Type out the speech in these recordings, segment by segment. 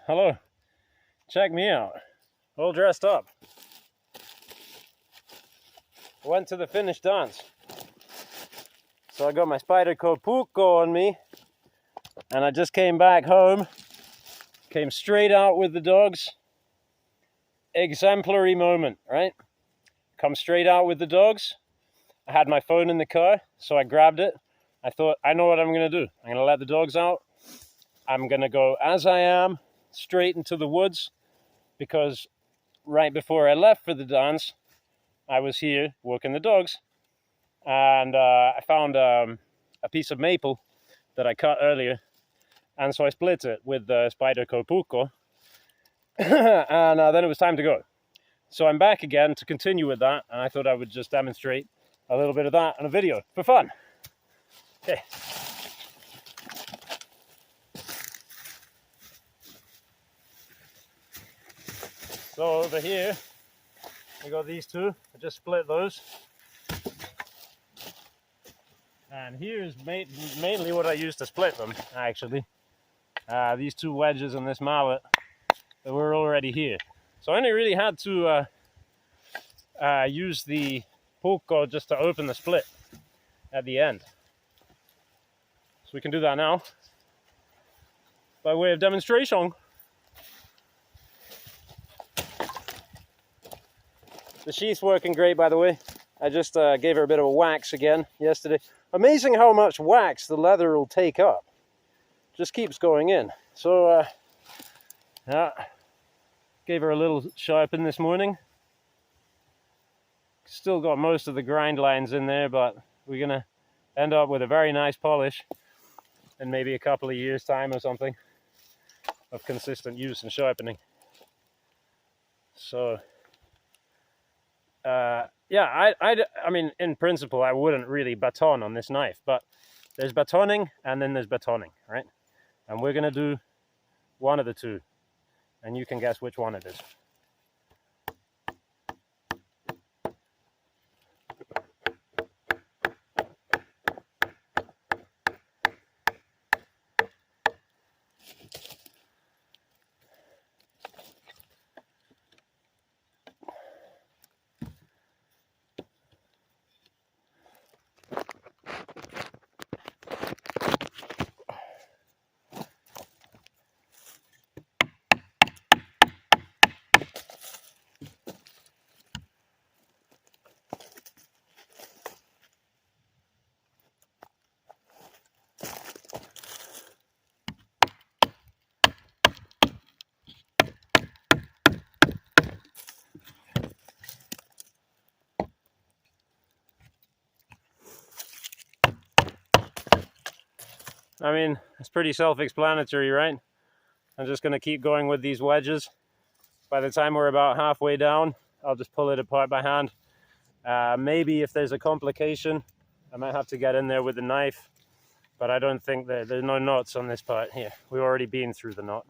Hello. Check me out. All dressed up. Went to the Finnish dance. So I got my Spyderco Puukko on me. And I just came back home. Came straight out with the dogs. Exemplary moment, right? Come straight out with the dogs. I had my phone in the car, so I grabbed it. I thought, I know what I'm going to do. I'm going to let the dogs out. I'm going to go as I am, straight into the woods, because right before I left for the dance, I was here walking the dogs, and I found a piece of maple that I cut earlier, and so I split it with the Spyderco Puukko, and then it was time to go. So I'm back again to continue with that, and I thought I would just demonstrate a little bit of that in a video for fun. Okay. So over here, we got these two. I just split those. And here's mainly what I used to split them, actually. These two wedges and this mallet that were already here. So I only really had to use the Puukko just to open the split at the end. So we can do that now by way of demonstration. The sheath's working great, by the way. I just gave her a bit of a wax again yesterday. Amazing how much wax the leather will take up. Just keeps going in. So, yeah, gave her a little sharpen this morning. Still got most of the grind lines in there, but we're gonna end up with a very nice polish in maybe a couple of years' time or something of consistent use and sharpening. So, yeah, I mean, in principle, I wouldn't really baton on this knife, but there's batoning and then there's batoning, right? And we're gonna do one of the two, and you can guess which one it is. I mean, it's pretty self-explanatory, right? I'm just going to keep going with these wedges. By the time we're about halfway down, I'll just pull it apart by hand. Maybe if there's a complication, I might have to get in there with a knife, but I don't think there's no knots on this part here. We've already been through the knot.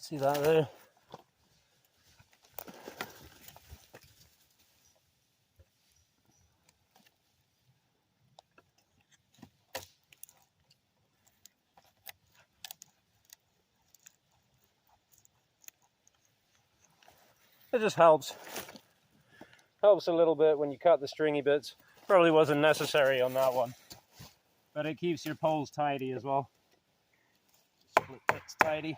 See that there? It just helps. Helps a little bit when you cut the stringy bits. Probably wasn't necessary on that one, but it keeps your poles tidy as well. Split bits tidy.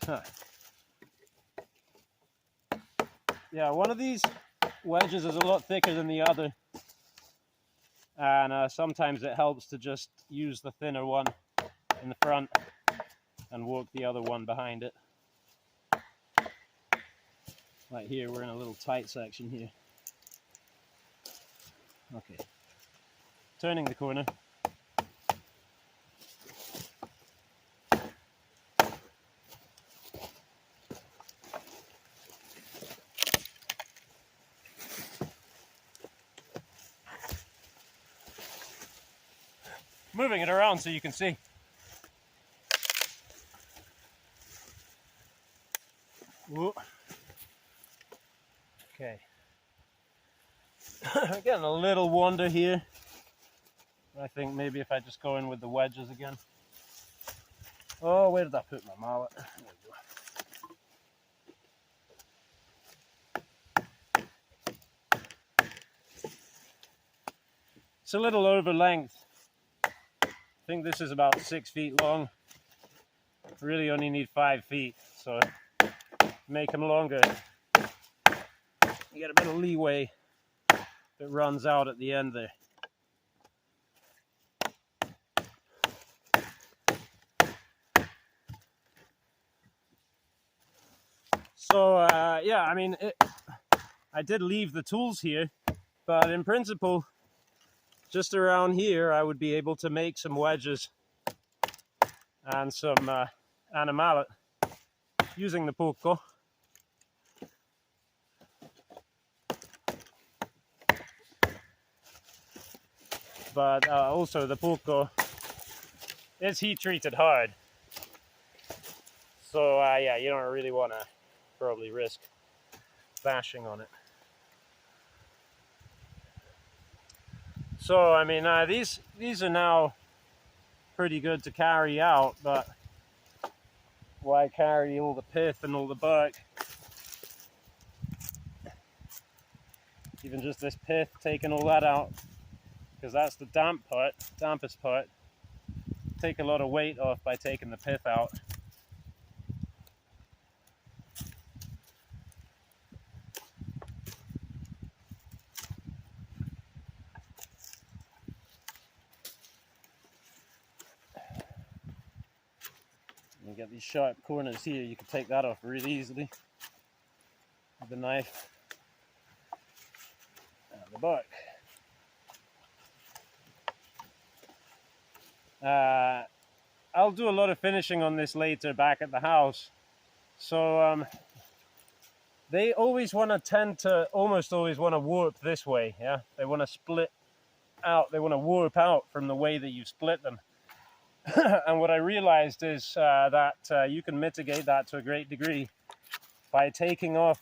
Huh. Yeah, one of these wedges is a lot thicker than the other, and sometimes it helps to just use the thinner one in the front and walk the other one behind it. Like here, we're in a little tight section here. Okay, turning the corner. Moving it around so you can see. Whoa. Okay. Getting a little wander here. I think maybe if I just go in with the wedges again. Oh, where did I put my mallet? There we go. It's a little over length. I think this is about 6 feet long. Really only need 5 feet, so make them longer. You get a bit of leeway that runs out at the end there. So yeah, I mean, I did leave the tools here, but in principle, just around here, I would be able to make some wedges and and a mallet using the Puukko. But also the Puukko is heat treated hard. So yeah, you don't really want to probably risk bashing on it. So I mean, these are now pretty good to carry out, but why carry all the pith and all the bark? Even just this pith, taking all that out, because that's the dampest part. Take a lot of weight off by taking the pith out. You get these sharp corners here, you can take that off really easily with the knife and the bark. I'll do a lot of finishing on this later back at the house. So they always almost always want to warp this way, yeah? They want to split out, they want to warp out from the way that you split them. And what I realized is that you can mitigate that to a great degree by taking off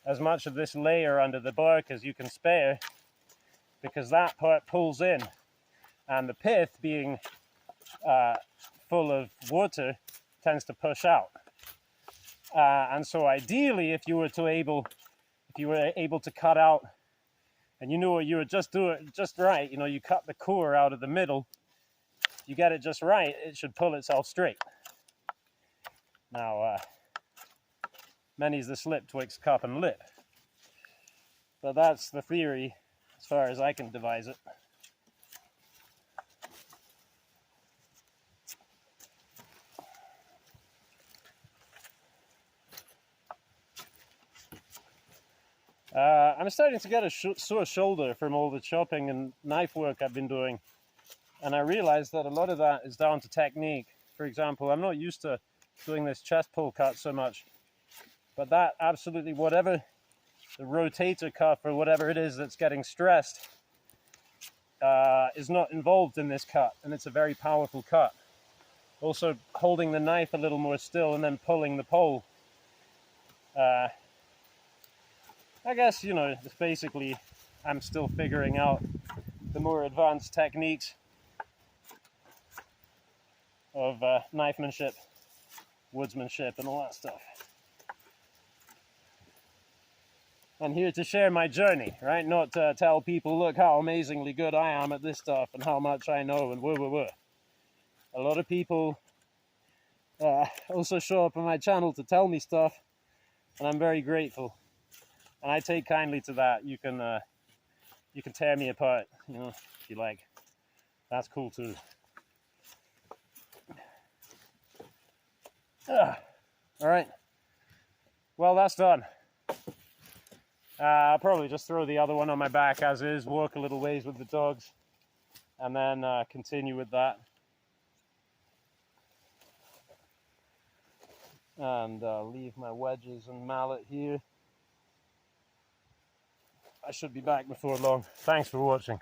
as much of this layer under the bark as you can spare, because that part pulls in, and the pith, being full of water, tends to push out. And so ideally, if you were able to cut out, and you knew what you were just right, you know, you cut the core out of the middle, you get it just right, it should pull itself straight. Now, many's the slip twixt cup and lip, but that's the theory as far as I can devise it. I'm starting to get a sore shoulder from all the chopping and knife work I've been doing, and I realized that a lot of that is down to technique. For example, I'm not used to doing this chest pull cut so much, but that absolutely, whatever the rotator cuff or whatever it is that's getting stressed is not involved in this cut, and it's a very powerful cut. Also, holding the knife a little more still and then pulling the pole. I guess, you know, it's basically, I'm still figuring out the more advanced techniques of knifemanship, woodsmanship, and all that stuff. I'm here to share my journey, right? Not to tell people, look how amazingly good I am at this stuff and how much I know and woo woo woo. A lot of people also show up on my channel to tell me stuff, and I'm very grateful. And I take kindly to that. You can tear me apart, you know, if you like. That's cool too. All right. Well, that's done. I'll probably just throw the other one on my back as is, walk a little ways with the dogs, and then continue with that. And leave my wedges and mallet here. I should be back before long. Thanks for watching.